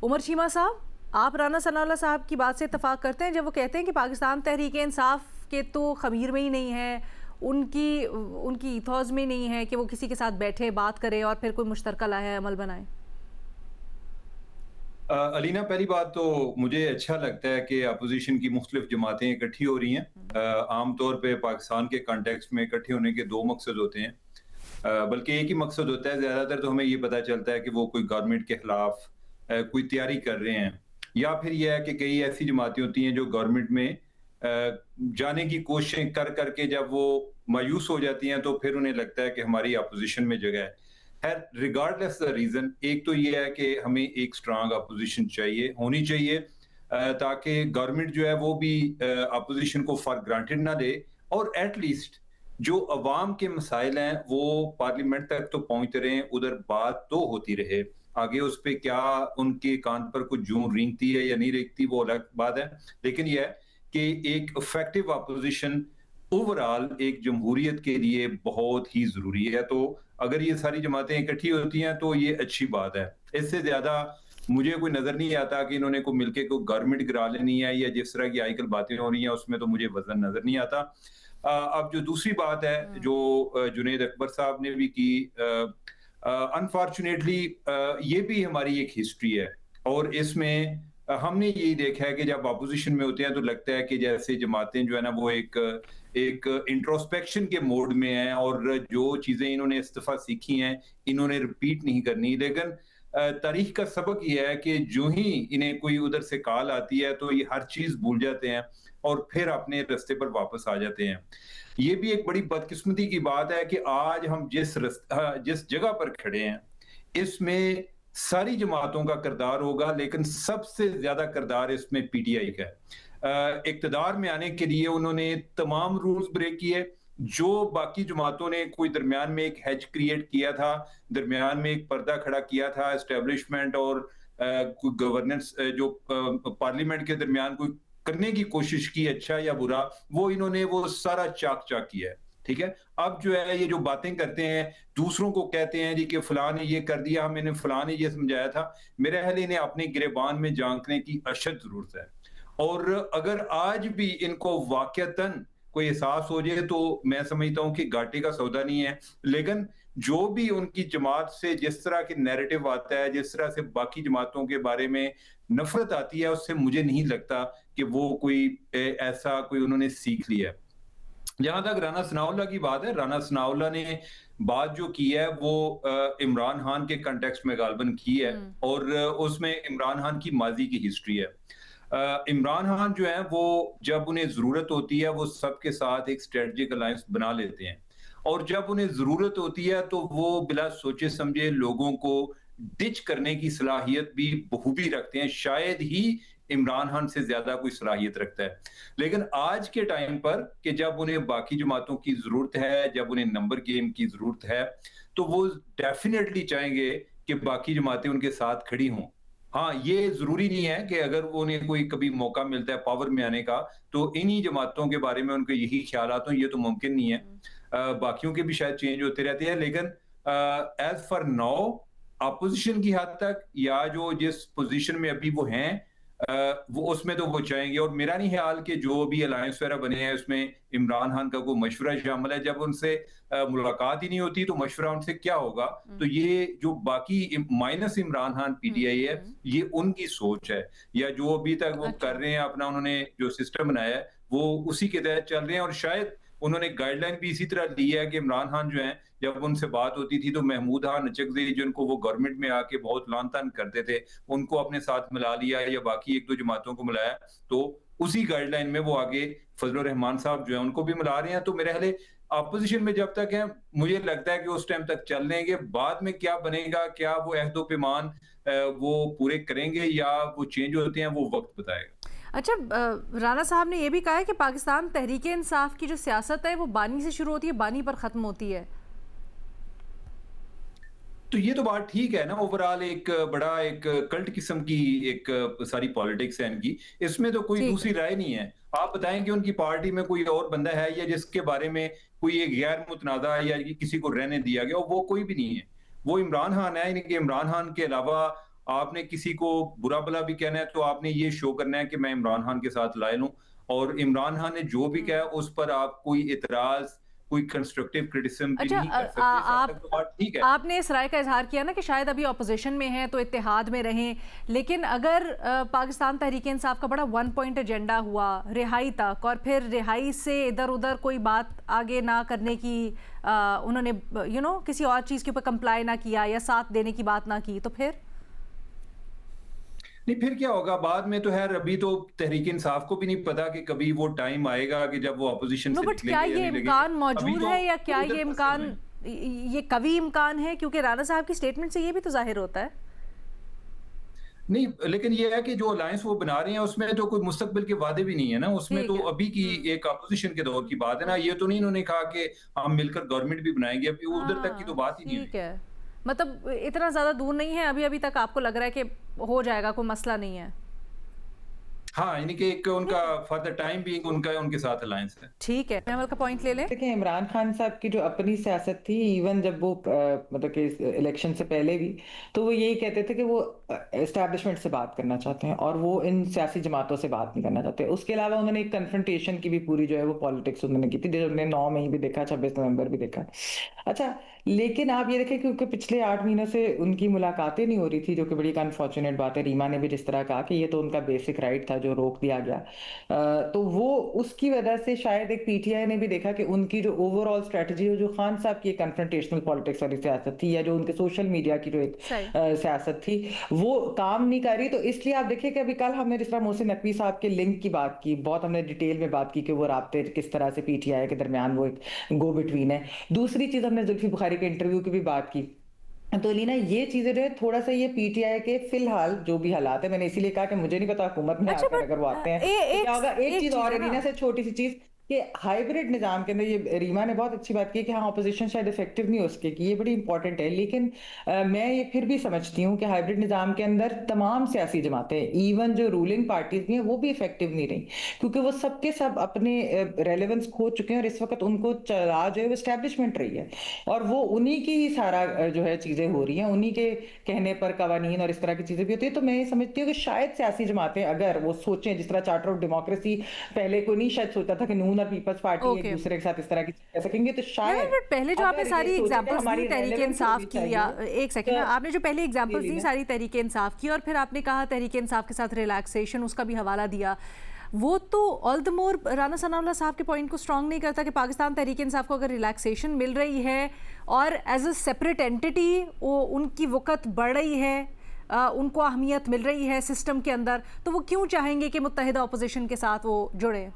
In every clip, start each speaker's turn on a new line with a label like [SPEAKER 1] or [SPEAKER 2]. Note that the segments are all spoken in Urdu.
[SPEAKER 1] عمر چیمہ صاحب، آپ رانا ثناء اللہ صاحب کی بات سے اتفاق کرتے ہیں جب وہ کہتے ہیں کہ پاکستان تحریک انصاف کے تو خمیر میں ہی نہیں ہے، ان کی ایتھوز میں نہیں ہے کہ وہ کسی کے ساتھ بیٹھے بات کرے اور پھر کوئی مشترکہ لائحہ عمل بنائے؟
[SPEAKER 2] علینا، پہلی بات تو مجھے اچھا لگتا ہے کہ اپوزیشن کی مختلف جماعتیں اکٹھی ہو رہی ہیں۔ عام طور پہ پاکستان کے کانٹیکسٹ میں اکٹھے ہونے کے دو مقصد ہوتے ہیں، بلکہ ایک ہی مقصد ہوتا ہے۔ زیادہ تر تو ہمیں یہ پتہ چلتا ہے کہ وہ کوئی گورنمنٹ کے خلاف کوئی تیاری کر رہے ہیں، یا پھر یہ ہے کہ کئی ایسی جماعتیں ہوتی ہیں جو گورنمنٹ میں جانے کی کوششیں کر کر کے جب وہ مایوس ہو جاتی ہیں تو پھر انہیں لگتا ہے کہ ہماری اپوزیشن میں جگہ ہے۔ خیر، ریگارڈلیس دا ریزن، ایک تو یہ ہے کہ ہمیں ایک اسٹرانگ اپوزیشن ہونی چاہیے، تاکہ گورنمنٹ جو ہے وہ بھی اپوزیشن کو فار گرانٹیڈ نہ لے، اور ایٹ لیسٹ جو عوام کے مسائل ہیں وہ پارلیمنٹ تک تو پہنچتے رہیں، ادھر بات تو ہوتی رہے۔ آگے اس پہ کیا ان کے کان پر کچھ جوں رینگتی ہے یا نہیں رینگتی وہ الگ بات ہے، لیکن یہ ہے کہ ایک افیکٹو اپوزیشن اوورآل ایک جمہوریت کے لیے بہت ہی ضروری ہے۔ تو اگر یہ ساری جماعتیں اکٹھی ہوتی ہیں تو یہ اچھی بات ہے۔ اس سے زیادہ مجھے کوئی نظر نہیں آتا کہ انہوں نے کوئی مل کے کوئی گورنمنٹ گرا لینی ہے، یا جس طرح کی آج کل باتیں ہو رہی ہیں اس میں تو مجھے وزن نظر نہیں آتا۔ اب جو دوسری بات ہے جو جنید اکبر صاحب نے بھی کی، انفارچونیٹلی یہ بھی ہماری ایک ہسٹری ہے، اور اس میں ہم نے یہی دیکھا ہے کہ جب اپوزیشن میں ہوتے ہیں تو لگتا ہے کہ جیسے جماعتیں جو ہے نا وہ ایک انٹروسپیکشن کے موڈ میں ہیں، اور جو چیزیں انہوں نے اس دفعہ سیکھی ہیں انہوں نے ریپیٹ نہیں کرنی۔ لیکن تاریخ کا سبق یہ ہے کہ جو ہی انہیں کوئی ادھر سے کال آتی ہے تو یہ ہر چیز بھول جاتے ہیں اور پھر اپنے رستے پر واپس آ جاتے ہیں۔ یہ بھی ایک بڑی بدقسمتی کی بات ہے کہ آج ہم جس جگہ پر کھڑے ہیں اس میں ساری جماعتوں کا کردار ہوگا، لیکن سب سے زیادہ کردار اس میں پی ٹی آئی کا ہے۔ اقتدار میں آنے کے لیے انہوں نے تمام رولز بریک کیے، جو باقی جماعتوں نے کوئی درمیان میں ایک ہیج کریٹ کیا تھا، درمیان میں ایک پردہ کھڑا کیا تھا اسٹیبلشمنٹ اور کوئی گورننس جو پارلیمنٹ کے درمیان کوئی کرنے کی کوشش کی، اچھا یا برا، وہ انہوں نے وہ سارا چاک کیا ہے۔ ٹھیک ہے، اب جو ہے یہ جو باتیں کرتے ہیں دوسروں کو کہتے ہیں جی کہ فلاں نے یہ کر دیا، ہم انہیں فلاں نے یہ سمجھایا تھا، میرے خیال انہیں اپنے گریبان میں جھانکنے کی اشد ضرورت ہے۔ اور اگر آج بھی ان کو واقعتاً کوئی احساس ہو جائے تو میں سمجھتا ہوں کہ گھاٹے کا سودا نہیں ہے، لیکن جو بھی ان کی جماعت سے جس طرح کے نیریٹو آتا ہے، جس طرح سے باقی جماعتوں کے بارے میں نفرت آتی ہے، اس سے مجھے نہیں لگتا کہ وہ کوئی ایسا کوئی انہوں نے سیکھ لیا ہے۔ جہاں تک رانا ثناء اللہ کی بات ہے، رانا ثناء اللہ نے بات جو کی ہے وہ عمران خان کے کنٹیکسٹ میں غالباً کی ہے، اور اس میں عمران خان کی ماضی کی ہسٹری ہے۔ عمران خان جو ہیں وہ جب انہیں ضرورت ہوتی ہے وہ سب کے ساتھ ایک اسٹریٹجک الائنس بنا لیتے ہیں، اور جب انہیں ضرورت ہوتی ہے تو وہ بلا سوچے سمجھے لوگوں کو ڈچ کرنے کی صلاحیت بھی بخوبی رکھتے ہیں، شاید ہی عمران خان سے زیادہ کوئی صلاحیت رکھتا ہے۔ لیکن آج کے ٹائم پر کہ جب انہیں باقی جماعتوں کی ضرورت ہے، جب انہیں نمبر گیم کی ضرورت ہے، تو وہ ڈیفینیٹلی چاہیں گے کہ باقی جماعتیں ان کے ساتھ کھڑی ہوں۔ ہاں، یہ ضروری نہیں ہے کہ اگر انہیں کوئی کبھی موقع ملتا ہے پاور میں آنے کا تو انہی جماعتوں کے بارے میں ان کے یہی خیالات ہوں، یہ تو ممکن نہیں ہے۔ باقیوں کے بھی شاید چینج ہوتے رہتے ہیں، لیکن ایز فار ناؤ اپوزیشن کی حد تک یا جو جس پوزیشن میں ابھی وہ ہیں وہ اس میں تو وہ چاہیں گے۔ اور میرا نہیں خیال کہ جو بھی الائنس وغیرہ بنے ہیں اس میں عمران خان کا کوئی مشورہ شامل ہے۔ جب ان سے ملاقات ہی نہیں ہوتی تو مشورہ ان سے کیا ہوگا؟ تو یہ جو باقی minus Imran Khan P T I ہے، یہ ان کی سوچ ہے، یا جو ابھی تک وہ کر رہے ہیں اپنا، انہوں نے جو سسٹم بنایا ہے وہ اسی کے تحت چل رہے ہیں۔ اور شاید انہوں نے گائیڈ لائن بھی اسی طرح لی ہے کہ عمران خان جو ہیں جب ان سے بات ہوتی تھی تو محمود خان نچکزئی جن کو وہ گورنمنٹ میں آ کے بہت لان تان کرتے تھے، ان کو اپنے ساتھ ملا لیا، یا باقی ایک دو جماعتوں کو ملایا، تو اسی گائیڈ لائن میں وہ آگے فضل الرحمان صاحب جو ہیں ان کو بھی ملا رہے ہیں۔ تو میرے خیال اپوزیشن میں جب تک ہیں مجھے لگتا ہے کہ اس ٹائم تک چل لیں گے، بعد میں کیا بنے گا، کیا وہ عہد و پیمان وہ پورے کریں گے یا وہ چینج ہوتے ہیں، وہ وقت بتائے گا۔
[SPEAKER 1] اچھا، رانا صاحب نے یہ بھی کہا ہے کہ پاکستان تحریک انصاف کی جو سیاست ہے وہ بانی سے شروع ہوتی ہے، بانی پر ختم ہوتی ہے۔
[SPEAKER 2] تو یہ تو بات ٹھیک ہے نا، اوورال ایک بڑا ایک کلٹ قسم کی ایک ساری پالیٹکس ہے ان کی، اس میں تو کوئی دوسری رائے نہیں ہے۔ آپ بتائیں کہ ان کی پارٹی میں کوئی اور بندہ ہے یا جس کے بارے میں کوئی ایک غیر متنازع یا کسی کو رہنے دیا گیا، وہ کوئی بھی نہیں ہے۔ وہ عمران خان ہے، کہ عمران خان کے علاوہ آپ نے کسی کو برا بلا بھی کہنا ہے تو آپ نے یہ شو کرنا ہے کہ میں عمران خان کے ساتھ لائل ہوں، اور عمران خان نے جو بھی کہا اس پر آپ کوئی اعتراض، کوئی کنسٹرکٹیو کرٹیسزم بھی
[SPEAKER 1] اچھا
[SPEAKER 2] نہیں کر سکتے. اس حد تک تو بات ٹھیک ہے.
[SPEAKER 1] آپ نے اس رائے کا اظہار کیا نا کہ شاید ابھی اپوزیشن میں ہیں تو اتحاد میں رہیں، لیکن اگر پاکستان تحریک انصاف کا بڑا 1 پوائنٹ ایجنڈا ہوا رہائی تک، اور پھر رہائی سے ادھر ادھر کوئی بات آگے نہ کرنے کی انہوں نے کسی اور چیز کے اوپر کمپلائی نہ کیا یا ساتھ دینے کی بات نہ کی، تو پھر
[SPEAKER 2] نہیں پھر کیا ہوگا بعد میں؟ تو خیر ابھی تو تحریک انصاف کو بھی نہیں پتا کہ کبھی وہ ٹائم آئے گا کہ جب وہ اپوزیشن سے
[SPEAKER 1] بٹ
[SPEAKER 2] نکلیں
[SPEAKER 1] کیا
[SPEAKER 2] گے یا
[SPEAKER 1] یہ
[SPEAKER 2] نہیں لگیں
[SPEAKER 1] امکان
[SPEAKER 2] گے.
[SPEAKER 1] موجود ہے یا کیا یہ
[SPEAKER 2] ادھر
[SPEAKER 1] امکان، یہ قوی امکان ہے؟ کیونکہ رانا صاحب کی سٹیٹمنٹ سے یہ بھی تو ظاہر ہوتا ہے.
[SPEAKER 2] نہیں، لیکن یہ ہے کہ جو الائنس وہ بنا رہے ہیں اس میں تو کوئی مستقبل کے وعدے بھی نہیں ہے نا، اس میں تو ابھی کی ایک اپوزیشن کے دور کی بات ہے نا. یہ تو نہیں انہوں نے کہا کہ ہم مل کر گورنمنٹ بھی بنائیں گے، ابھی ادھر تک کی تو بات ہی نہیں ہوئی.
[SPEAKER 1] ٹھیک ہے، مطلب اتنا زیادہ دور نہیں ہے، ابھی تک آپ کو لگ رہا ہے کہ ہو جائے گا، کوئی مسئلہ نہیں ہے.
[SPEAKER 2] ہاں، یعنی کہ ایک ان کا for the time being in کے ساتھ الائنس ہے.
[SPEAKER 1] ٹھیک ہے، محمد کا پوائنٹ لے لیں.
[SPEAKER 3] دیکھیں عمران خان صاحب کی جو اپنی سیاست تھی، ایون جب وہ مطلب کہ الیکشن سے پہلے بھی، تو وہ یہی کہتے تھے کہ وہ اسٹیبلشمنٹ سے بات کرنا چاہتے ہیں اور وہ ان سیاسی جماعتوں سے بات نہیں کرنا چاہتے. اس کے علاوہ انہوں نے ایک کنفرنٹیشن کی بھی پوری جو ہے وہ پالیٹکس انہوں نے کی تھی، جو ہم نے 9 میں ہی بھی دیکھا، 26 نومبر بھی دیکھا. اچھا، لیکن آپ یہ دیکھیں کیونکہ پچھلے 8 مہینوں سے ان کی ملاقاتیں نہیں ہو رہی تھی، جو کہ بڑی ایک انفارچونیٹ بات ہے. ریما نے بھی جس طرح کہا کہ یہ تو ان کا بیسک رائٹ تھا جو روک دیا گیا، تو وہ اس کی وجہ سے شاید ایک پی ٹی آئی نے بھی دیکھا کہ ان کی جو اوور آل اسٹریٹجی ہے، جو خان صاحب کی کنفرنٹیشنل پالیٹکس والی سیاست تھی، یا جو ان کے سوشل میڈیا کی جو ایک سیاست تھی، وہ کام نہیں کر رہی. تو اس لیے آپ دیکھیں کہ ابھی کل ہم نے جس طرح محسن نقوی صاحب کے لنک کی بات کی، بہت ہم نے ڈیٹیل میں بات کی کہ وہ رابطے کس طرح سے پی ٹی آئی کے درمیان وہ ایک گو بٹوین ہے. دوسری چیز ہم نے زلفی بخاری کے انٹرویو کی بھی بات کی. تو لینا یہ چیزیں جو ہے تھوڑا سا یہ پی ٹی آئی کے فی الحال جو بھی حالات ہے، میں نے اسی لیے کہا کہ مجھے نہیں پتا حکومت میں آ کر اگر وہ آتے ہیں کیا ہوگا. ایک چیز اور رینا سے چھوٹی سی چیز کہ ہائیبریڈ نظام کے اندر، یہ ریما نے بہت اچھی بات کی کہ ہاں اپوزیشن شاید افیکٹو نہیں ہو سکے کی، یہ بڑی امپورٹنٹ ہے. لیکن میں یہ پھر بھی سمجھتی ہوں کہ ہائیبریڈ نظام کے اندر تمام سیاسی جماعتیں، ایون جو رولنگ پارٹیز بھی ہیں، وہ بھی افیکٹو نہیں رہی، کیونکہ وہ سب کے سب اپنے ریلیونس کھو چکے ہیں، اور اس وقت ان کو چلا جو ہے وہ اسٹیبلشمنٹ رہی ہے، اور وہ انہی کی ہی سارا جو ہے چیزیں ہو رہی ہیں، انہی کے کہنے پر قوانین اور اس طرح کی چیزیں بھی ہوتی ہیں. تو میں یہ سمجھتی ہوں کہ شاید سیاسی جماعتیں اگر وہ سوچیں، جس طرح چارٹر آف ڈیموکریسی پہلے کوئی نہیں شاید سوچتا تھا کہ نون اور پیپلز پارٹی ایک دوسرے کے ساتھ اس طرح کی کہہ سکیں گے، تو شاید
[SPEAKER 1] پہلے جو آپ نے ساری ایگزامپلز دی تحریک انصاف کی، یا ایک سیکنڈ، آپ نے جو پہلے ایگزامپلز دی ساری تحریک انصاف کی، اور پھر آپ نے کہا تحریک انصاف کے ساتھ ریلیکسیشن، اس کا بھی حوالہ دیا، وہ تو آل دا مور رانا ثناء اللہ صاحب کے پوائنٹ کو اسٹرانگ نہیں کرتا کہ پاکستان تحریک انصاف کو اگر ریلیکسیشن مل رہی ہے اور ایز اے سیپریٹ اینٹی وہ ان کی وقت بڑھ رہی ہے، ان کو اہمیت مل رہی ہے سسٹم کے اندر، تو وہ کیوں چاہیں گے کہ متحدہ اپوزیشن کے ساتھ وہ جڑے؟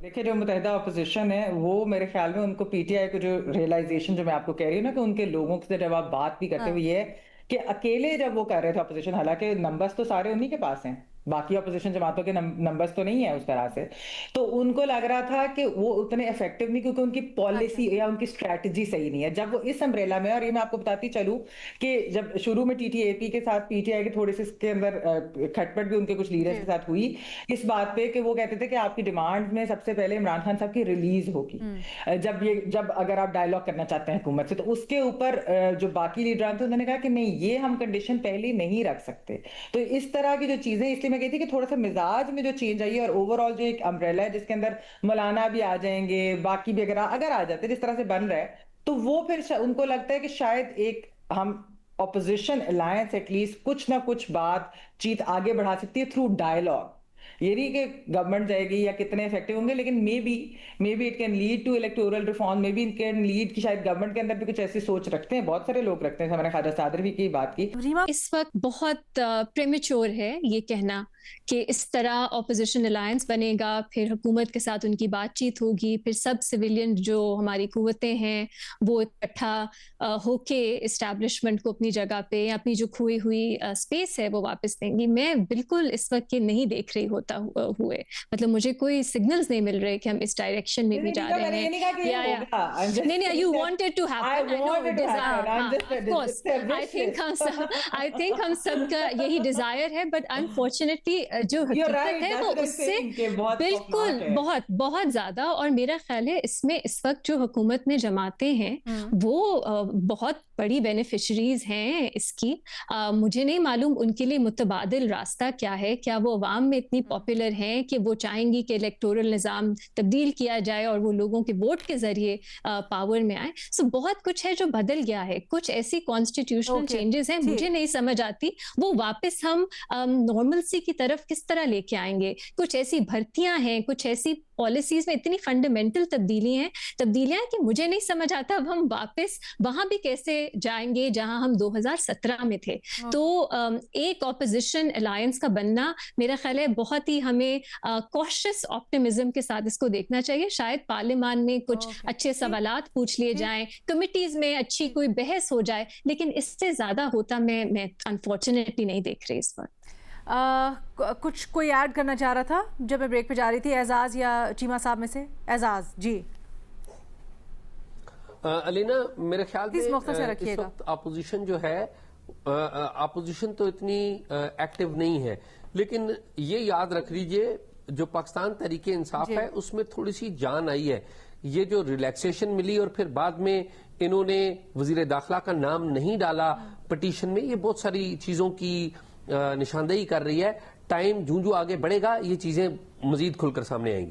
[SPEAKER 3] دیکھیں جو متحدہ اپوزیشن ہے وہ میرے خیال میں ان کو پی ٹی آئی کو جو ریئلائزیشن جو میں آپ کو کہہ رہی ہوں نا کہ ان کے لوگوں سے جب آپ بات بھی کرتے ہوئے، یہ ہے کہ اکیلے جب وہ کر رہے تھے اپوزیشن، حالانکہ نمبرز تو سارے انہی کے پاس ہیں، باقی اپوزیشن جماعتوں کے نمبرز تو نہیں ہیں اس طرح سے، تو ان کو لگ رہا تھا کہ وہ اتنے افیکٹو نہیں، کیونکہ ان کی پالیسی یا ان کی اسٹریٹجی صحیح نہیں ہے. جب وہ اس امبریلا میں، اور یہ میں آپ کو بتاتی چلوں کہ جب شروع میں ٹی ٹی اے پی کے ساتھ پی ٹی آئی کے تھوڑے سے اس کے اندر کھٹ پٹ بھی ان کے کچھ لیڈرز کے ساتھ ہوئی اس بات پہ کہ وہ کہتے تھے کہ آپ کی ڈیمانڈ میں سب سے پہلے عمران خان صاحب کی ریلیز ہوگی جب اگر آپ ڈائیلاگ کرنا چاہتے ہیں حکومت سے. تو اس کے اوپر جو باقی لیڈران تھے انہوں نے کہا کہ نہیں، یہ ہم کنڈیشن پہلے نہیں رکھ سکتے. تو اس طرح کی جو چیزیں، اس لیے میں کہتی کہ تھوڑا سا مزاج میں جو چینج آئی ہے، اور اوور آل جو ایک امبریلا ہے جس کے اندر مولانا بھی آ جائیں گے، باقی بھی اگر آ جاتے جس طرح سے بن رہا ہے، تو وہ پھر ان کو لگتا ہے کہ شاید ایک ہم اپوزیشن الائنس ایٹ لیسٹ کچھ نہ کچھ بات چیت آگے بڑھا سکتی ہے تھرو ڈائیلاگ. یہ نہیں کہ گورنمنٹ جائے گی یا کتنے افیکٹو ہوں گے، لیکن maybe it can lead to electoral reform, maybe it can lead کہ شاید گورنمنٹ کے اندر بھی کچھ ایسی سوچ رکھتے ہیں، بہت سارے لوگ رکھتے ہیں. ہمارے خواجہ صادر بھی کی بات کی.
[SPEAKER 4] اس وقت بہت پریمیچور ہے یہ کہنا کہ اس طرح اپوزیشن الائنس بنے گا، پھر حکومت کے ساتھ ان کی بات چیت ہوگی، پھر سب سویلین جو ہماری قوتیں ہیں وہ اکٹھا ہو کے اسٹیبلشمنٹ کو اپنی جگہ پہ، اپنی جو کھوئی ہوئی اسپیس ہے وہ واپس دیں گی. میں بالکل اس وقت یہ نہیں دیکھ رہی ہوتا ہوئے، مطلب مجھے کوئی سگنلز نہیں مل رہے کہ ہم اس ڈائریکشن میں بھی جا رہے ہیں. نہیں، you wanted to happen. I think ہم سب کا یہی ڈیزائر ہے، بٹ انفارچونیٹلی جو حقیقت ہے وہ اس سے بالکل بہت بہت زیادہ. اور میرا خیال ہے اس میں اس وقت جو حکومت میں جماعتیں ہیں وہ بہت بڑی بینیفیشریز ہیں اس کی. مجھے نہیں معلوم ان کے لیے متبادل راستہ کیا ہے. کیا وہ عوام میں اتنی پاپولر ہیں کہ وہ چاہیں گی کہ الیکٹورل نظام تبدیل کیا جائے اور وہ لوگوں کے ووٹ کے ذریعے پاور میں آئے. سو بہت کچھ ہے جو بدل گیا ہے. کچھ ایسی کانسٹیٹیوشنل چینجز ہیں مجھے نہیں سمجھ آتی وہ واپس ہم نارملسی کی طرف کس طرح لے کے آئیں گے. کچھ ایسی بھرتیاں ہیں, کچھ ایسی پالیسیز میں اتنی فنڈامنٹل تبدیلیاں ہیں کہ مجھے نہیں سمجھ آتا اب ہم واپس وہاں بھی کیسے جائیں گے جہاں ہم 2017 میں تھے. تو ایک اپوزیشن الائنس کا بننا میرا خیال ہے بہت ہی ہمیں کوشس آپٹیمزم کے ساتھ اس کو دیکھنا چاہیے. شاید پارلیمان میں کچھ اچھے سوالات پوچھ لیے جائیں, کمیٹیز میں اچھی کوئی بحث ہو جائے, لیکن اس سے زیادہ ہوتا میں انفارچونیٹلی نہیں دیکھ رہی اس وقت.
[SPEAKER 1] کچھ کوئی ایڈ کرنا چاہ رہا تھا جب میں بریک پہ جا رہی تھی, اعزاز یا چیمہ صاحب میں سے؟ اعزاز جی.
[SPEAKER 5] علینا میرے خیال میں
[SPEAKER 1] اس
[SPEAKER 5] وقت اپوزیشن جو ہے, اپوزیشن تو اتنی ایکٹیو نہیں ہے, لیکن یہ یاد رکھ لیجئے جو پاکستان تحریک انصاف ہے اس میں تھوڑی سی جان آئی ہے. یہ جو ریلیکسیشن ملی اور پھر بعد میں انہوں نے وزیر داخلہ کا نام نہیں ڈالا پٹیشن میں, یہ بہت ساری چیزوں کی نشاندہی کر رہی ہے. ٹائم جوں آگے بڑھے گا یہ چیزیں مزید کھل کر سامنے آئیں گی.